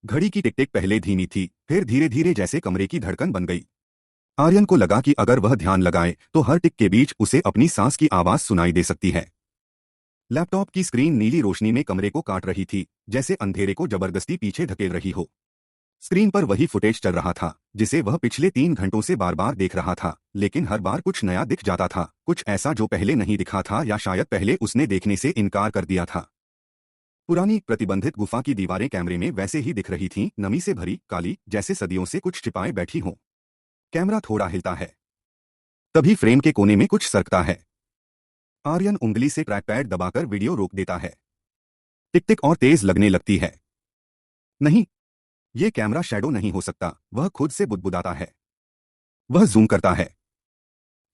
घड़ी की टिक टिक पहले धीमी थी, फिर धीरे धीरे जैसे कमरे की धड़कन बन गई। आर्यन को लगा कि अगर वह ध्यान लगाए तो हर टिक के बीच उसे अपनी सांस की आवाज सुनाई दे सकती है। लैपटॉप की स्क्रीन नीली रोशनी में कमरे को काट रही थी, जैसे अंधेरे को जबरदस्ती पीछे धकेल रही हो। स्क्रीन पर वही फुटेज चल रहा था जिसे वह पिछले 3 घंटों से बार बार देख रहा था, लेकिन हर बार कुछ नया दिख जाता था, कुछ ऐसा जो पहले नहीं दिखा था या शायद पहले उसने देखने से इनकार कर दिया था। पुरानी प्रतिबंधित गुफा की दीवारें कैमरे में वैसे ही दिख रही थीं, नमी से भरी, काली, जैसे सदियों से कुछ छिपाए बैठी हों। कैमरा थोड़ा हिलता है, तभी फ्रेम के कोने में कुछ सरकता है। आर्यन उंगली से ट्रैकपैड दबाकर वीडियो रोक देता है। टिक टिक और तेज लगने लगती है। नहीं, ये कैमरा शैडो नहीं हो सकता, वह खुद से बुदबुदाता है। वह जूम करता है।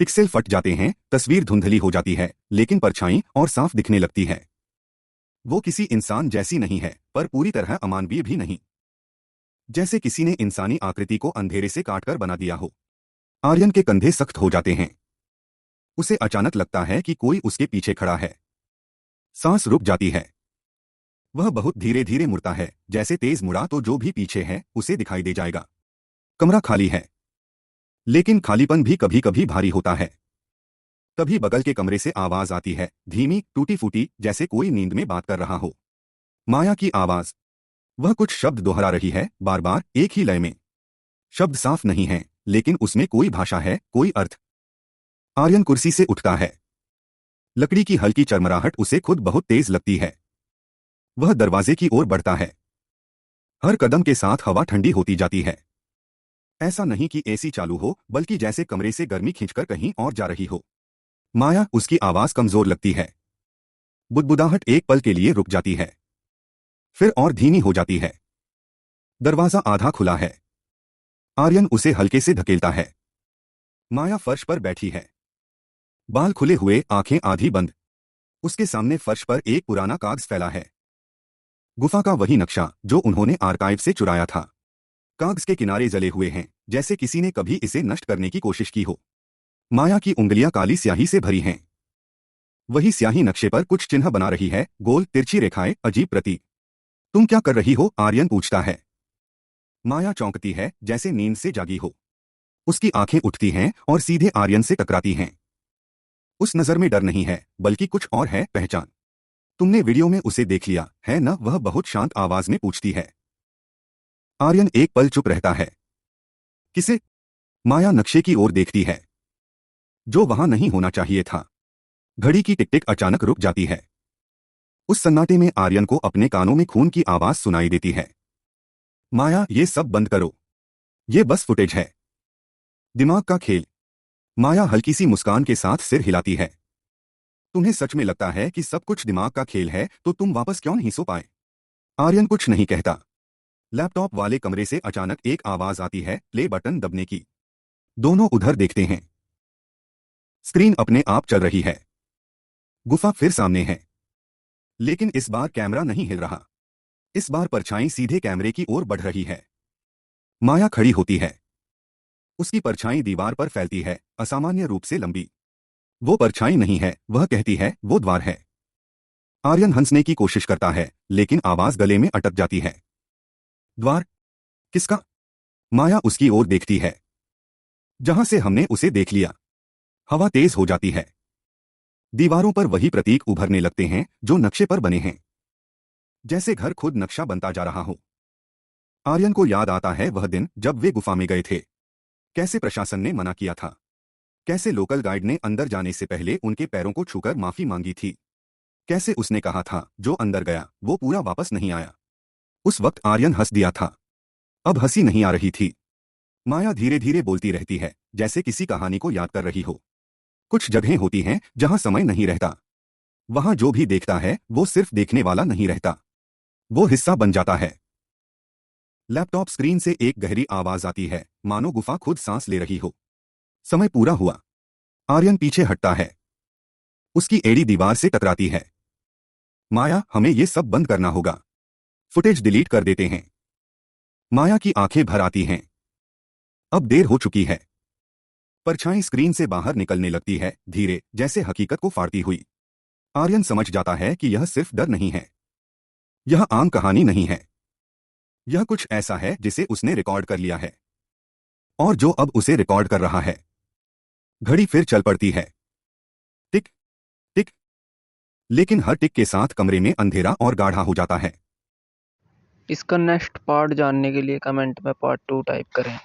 पिक्सेल फट जाते हैं, तस्वीर धुंधली हो जाती है, लेकिन परछाई और साफ दिखने लगती है। वो किसी इंसान जैसी नहीं है, पर पूरी तरह अमानवीय भी नहीं। जैसे किसी ने इंसानी आकृति को अंधेरे से काटकर बना दिया हो। आर्यन के कंधे सख्त हो जाते हैं। उसे अचानक लगता है कि कोई उसके पीछे खड़ा है। सांस रुक जाती है। वह बहुत धीरे धीरे मुड़ता है, जैसे तेज मुड़ा तो जो भी पीछे है उसे दिखाई दे जाएगा। कमरा खाली है, लेकिन खालीपन भी कभी कभी भारी होता है। तभी बगल के कमरे से आवाज आती है, धीमी, टूटी फूटी, जैसे कोई नींद में बात कर रहा हो। माया की आवाज। वह कुछ शब्द दोहरा रही है, बार बार, एक ही लय में। शब्द साफ नहीं है, लेकिन उसमें कोई भाषा है, कोई अर्थ। आर्यन कुर्सी से उठता है। लकड़ी की हल्की चरमराहट उसे खुद बहुत तेज लगती है। वह दरवाजे की ओर बढ़ता है। हर कदम के साथ हवा ठंडी होती जाती है। ऐसा नहीं कि एसी चालू हो, बल्कि जैसे कमरे से गर्मी खींचकर कहीं और जा रही हो। माया, उसकी आवाज कमजोर लगती है। बुदबुदाहट एक पल के लिए रुक जाती है, फिर और धीमी हो जाती है। दरवाजा आधा खुला है। आर्यन उसे हल्के से धकेलता है। माया फर्श पर बैठी है, बाल खुले हुए, आंखें आधी बंद। उसके सामने फर्श पर एक पुराना कागज फैला है। गुफा का वही नक्शा जो उन्होंने आर्काइव से चुराया था। कागज के किनारे जले हुए हैं, जैसे किसी ने कभी इसे नष्ट करने की कोशिश की हो। माया की उंगलियां काली स्याही से भरी हैं। वही स्याही नक्शे पर कुछ चिन्ह बना रही है, गोल, तिरछी रेखाएं, अजीब प्रतीक। तुम क्या कर रही हो? आर्यन पूछता है। माया चौंकती है, जैसे नींद से जागी हो। उसकी आंखें उठती हैं और सीधे आर्यन से टकराती हैं। उस नजर में डर नहीं है, बल्कि कुछ और है, पहचान। तुमने वीडियो में उसे देख लिया है न? वह बहुत शांत आवाज में पूछती है। आर्यन एक पल चुप रहता है। किसे? माया नक्शे की ओर देखती है, जो वहां नहीं होना चाहिए था। घड़ी की टिक टिक अचानक रुक जाती है। उस सन्नाटे में आर्यन को अपने कानों में खून की आवाज सुनाई देती है। माया, ये सब बंद करो। ये बस फुटेज है, दिमाग का खेल। माया हल्की सी मुस्कान के साथ सिर हिलाती है। तुम्हें सच में लगता है कि सब कुछ दिमाग का खेल है, तो तुम वापस क्यों नहीं सो पाए? आर्यन कुछ नहीं कहता। लैपटॉप वाले कमरे से अचानक एक आवाज आती है, प्ले बटन दबने की। दोनों उधर देखते हैं। स्क्रीन अपने आप चल रही है। गुफा फिर सामने है, लेकिन इस बार कैमरा नहीं हिल रहा। इस बार परछाई सीधे कैमरे की ओर बढ़ रही है। माया खड़ी होती है। उसकी परछाई दीवार पर फैलती है, असामान्य रूप से लंबी। वो परछाई नहीं है, वह कहती है, वो द्वार है। आर्यन हंसने की कोशिश करता है, लेकिन आवाज गले में अटक जाती है। द्वार? किसका? माया उसकी ओर देखती है, जहां से हमने उसे देख लिया। हवा तेज हो जाती है। दीवारों पर वही प्रतीक उभरने लगते हैं जो नक्शे पर बने हैं, जैसे घर खुद नक्शा बनता जा रहा हो। आर्यन को याद आता है वह दिन जब वे गुफा में गए थे। कैसे प्रशासन ने मना किया था, कैसे लोकल गाइड ने अंदर जाने से पहले उनके पैरों को छूकर माफी मांगी थी, कैसे उसने कहा था जो अंदर गया वो पूरा वापस नहीं आया। उस वक्त आर्यन हंस दिया था, अब हंसी नहीं आ रही थी। माया धीरे धीरे बोलती रहती है, जैसे किसी कहानी को याद कर रही हो। कुछ जगहें होती हैं जहां समय नहीं रहता। वहां जो भी देखता है वो सिर्फ देखने वाला नहीं रहता, वो हिस्सा बन जाता है। लैपटॉप स्क्रीन से एक गहरी आवाज आती है, मानो गुफा खुद सांस ले रही हो। समय पूरा हुआ। आर्यन पीछे हटता है। उसकी एड़ी दीवार से टकराती है। माया, हमें ये सब बंद करना होगा। फुटेज डिलीट कर देते हैं। माया की आंखें भर आती हैं। अब देर हो चुकी है। परछाई स्क्रीन से बाहर निकलने लगती है, धीरे, जैसे हकीकत को फाड़ती हुई। आर्यन समझ जाता है कि यह सिर्फ डर नहीं है, यह आम कहानी नहीं है। यह कुछ ऐसा है जिसे उसने रिकॉर्ड कर लिया है और जो अब उसे रिकॉर्ड कर रहा है। घड़ी फिर चल पड़ती है। टिक टिक। लेकिन हर टिक के साथ कमरे में अंधेरा और गाढ़ा हो जाता है। इसका नेक्स्ट पार्ट जानने के लिए कमेंट में पार्ट 2 टाइप करें।